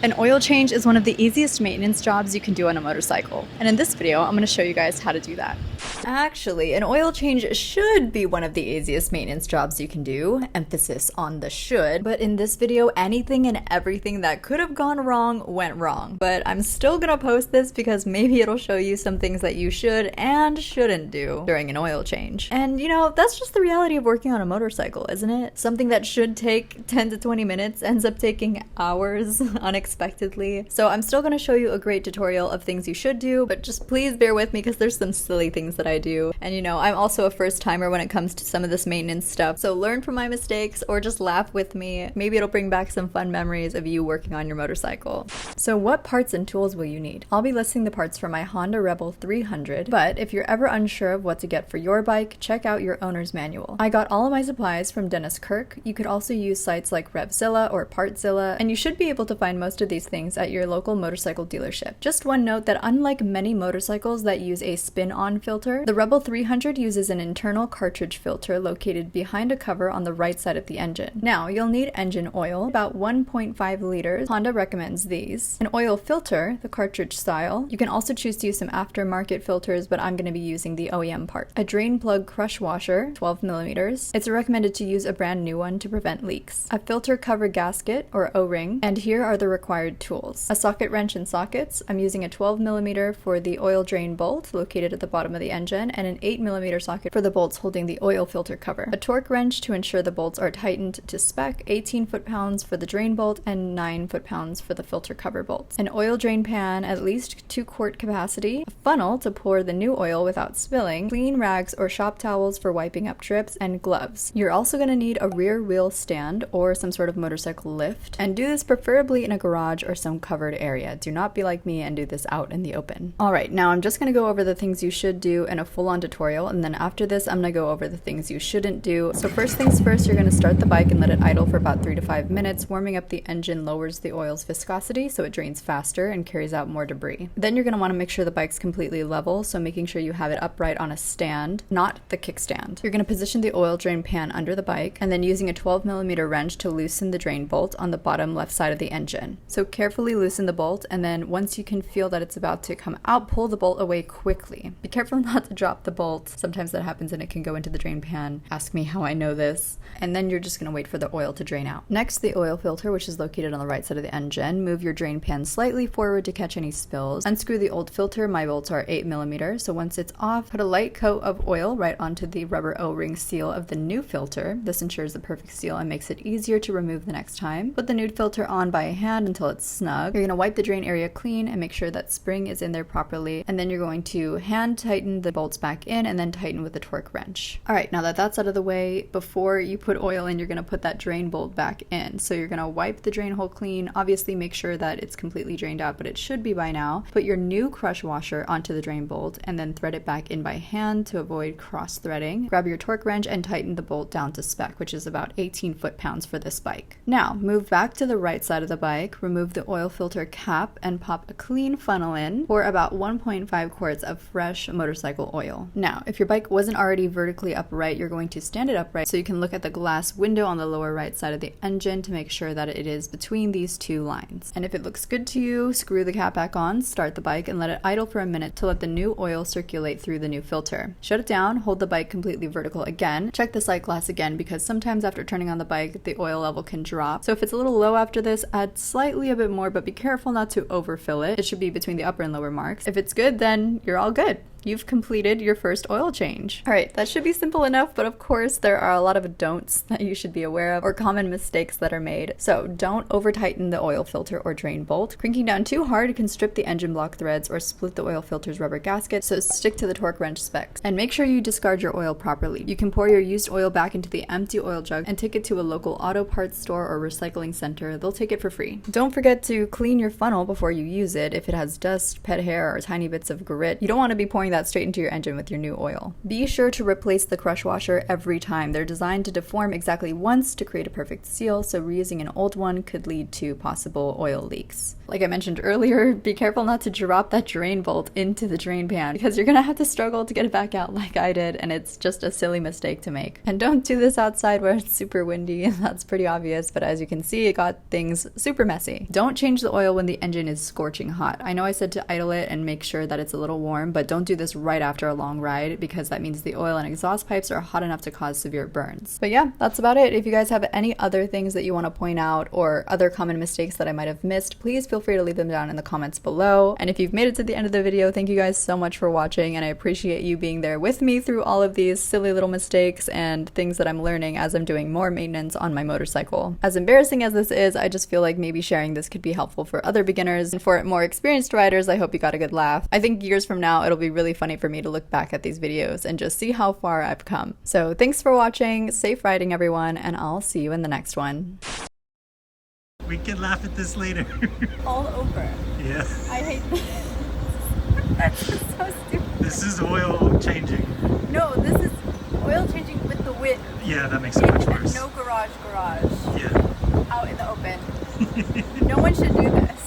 An oil change is one of the easiest maintenance jobs you can do on a motorcycle, and in this video I'm going to show you guys how to do that. Actually, an oil change should be one of the easiest maintenance jobs you can do, emphasis on the should, but in this video anything and everything that could have gone wrong went wrong. But I'm still gonna post this because maybe it'll show you some things that you should and shouldn't do during an oil change. And you know, that's just the reality of working on a motorcycle, isn't it? Something that should take 10 to 20 minutes ends up taking hours unexpectedly. So I'm still gonna show you a great tutorial of things you should do, but just please bear with me because there's some silly things that I do. And you know, I'm also a first timer when it comes to some of this maintenance stuff, so learn from my mistakes or just laugh with me. Maybe it'll bring back some fun memories of you working on your motorcycle. So what parts and tools will you need? I'll be listing the parts for my Honda Rebel 300, but if you're ever unsure of what to get for your bike, check out your owner's manual. I got all of my supplies from Dennis Kirk. You could also use sites like Revzilla or Partzilla, and you should be able to find most of these things at your local motorcycle dealership. Just one note that unlike many motorcycles that use a spin-on filter, the Rebel 300 uses an internal cartridge filter located behind a cover on the right side of the engine. Now, you'll need engine oil, about 1.5 liters. Honda recommends these. An oil filter, the cartridge style. You can also choose to use some aftermarket filters, but I'm going to be using the OEM part. A drain plug crush washer, 12 millimeters. It's recommended to use a brand new one to prevent leaks. A filter cover gasket, or O-ring, and here are the required tools. A socket wrench and sockets. I'm using a 12 millimeter for the oil drain bolt located at the bottom of the engine, and an 8 millimeter socket for the bolts holding the oil filter cover. A torque wrench to ensure the bolts are tightened to spec, 18 foot-pounds for the drain bolt, and 9 foot-pounds for the filter cover bolts. An oil drain pan, at least 2-quart capacity. A funnel to pour the new oil without spilling. Clean rags or shop towels for wiping up drips, and gloves. You're also going to need a rear wheel stand or some sort of motorcycle lift, and do this preferably in a garage or some covered area. Do not be like me and do this out in the open. Alright, now I'm just going to go over the things you should do in a full-on tutorial, and then after this I'm going to go over the things you shouldn't do. So first things first, you're going to start the bike and let it idle for about 3 to 5 minutes. Warming up the engine lowers the oil's viscosity so it drains faster and carries out more debris. Then you're going to want to make sure the bike's completely level, so making sure you have it upright on a stand, not the kickstand. You're going to position the oil drain pan under the bike, and then using a 12 millimeter wrench to loosen the drain bolt on the bottom left side of the engine. So carefully loosen the bolt, and then once you can feel that it's about to come out, pull the bolt away quickly. Be careful not to drop the bolt. Sometimes that happens and it can go into the drain pan. Ask me how I know this. And then you're just going to wait for the oil to drain out. Next, the oil filter, which is located on the right side of the engine. Move your drain pan slightly forward to catch any spills. Unscrew the old filter. My bolts are 8 millimeters, so once it's off, put a light coat of oil right onto the rubber O-ring seal of the new filter. This ensures the perfect seal and makes it easier to remove the next time. Put the new filter on by hand until it's snug. You're going to wipe the drain area clean and make sure that spring is in there properly, and then you're going to hand tighten the bolts back in and then tighten with the torque wrench. Alright, now that that's out of the way, before you put oil in, you're going to put that drain bolt back in. So you're going to wipe the drain hole clean, obviously make sure that it's completely drained out, but it should be by now. Put your new crush washer onto the drain bolt and then thread it back in by hand to avoid cross threading. Grab your torque wrench and tighten the bolt down to spec, which is about 18 foot-pounds for this bike. Now, move back to the right side of the bike, remove the oil filter cap, and pop a clean funnel in for about 1.5 quarts of fresh motorcycle oil. Now, if your bike wasn't already vertically upright, you're going to stand it upright so you can look at the glass window on the lower right side of the engine to make sure that it is between these two lines. And if it looks good to you, screw the cap back on, start the bike, and let it idle for a minute to let the new oil circulate through the new filter. Shut it down, hold the bike completely vertical again. Check the sight glass again because sometimes after turning on the bike, the oil level can drop. So if it's a little low after this, add slightly a bit more, but be careful not to overfill it. It should be between the upper and lower marks. If it's good, then you're all good. You've completed your first oil change. Alright, that should be simple enough, but of course there are a lot of don'ts that you should be aware of or common mistakes that are made. So don't over tighten the oil filter or drain bolt. Cranking down too hard can strip the engine block threads or split the oil filter's rubber gasket, so stick to the torque wrench specs. And make sure you discard your oil properly. You can pour your used oil back into the empty oil jug and take it to a local auto parts store or recycling center. They'll take it for free. Don't forget to clean your funnel before you use it. If it has dust, pet hair, or tiny bits of grit, you don't want to be pouring pouring that straight into your engine with your new oil. Be sure to replace the crush washer every time. They're designed to deform exactly once to create a perfect seal, so reusing an old one could lead to possible oil leaks. Like I mentioned earlier, be careful not to drop that drain bolt into the drain pan because you're gonna have to struggle to get it back out like I did, and it's just a silly mistake to make. And don't do this outside where it's super windy, that's pretty obvious, but as you can see, it got things super messy. Don't change the oil when the engine is scorching hot. I know I said to idle it and make sure that it's a little warm, but don't do this right after a long ride because that means the oil and exhaust pipes are hot enough to cause severe burns. But yeah, that's about it. If you guys have any other things that you want to point out or other common mistakes that I might have missed, please feel free to leave them down in the comments below. And if you've made it to the end of the video, thank you guys so much for watching, and I appreciate you being there with me through all of these silly little mistakes and things that I'm learning as I'm doing more maintenance on my motorcycle. As embarrassing as this is, I just feel like maybe sharing this could be helpful for other beginners, and for more experienced riders, I hope you got a good laugh. I think years from now, it'll be really funny for me to look back at these videos and just see how far I've come. So thanks for watching, safe riding everyone, and I'll see you in the next one. We can laugh at this later. All over. Yeah. I hate this. That's just so stupid. This is oil changing. No, this is oil changing with the wind. Yeah, that makes it much worse. No garage. Yeah. Out in the open. No one should do this.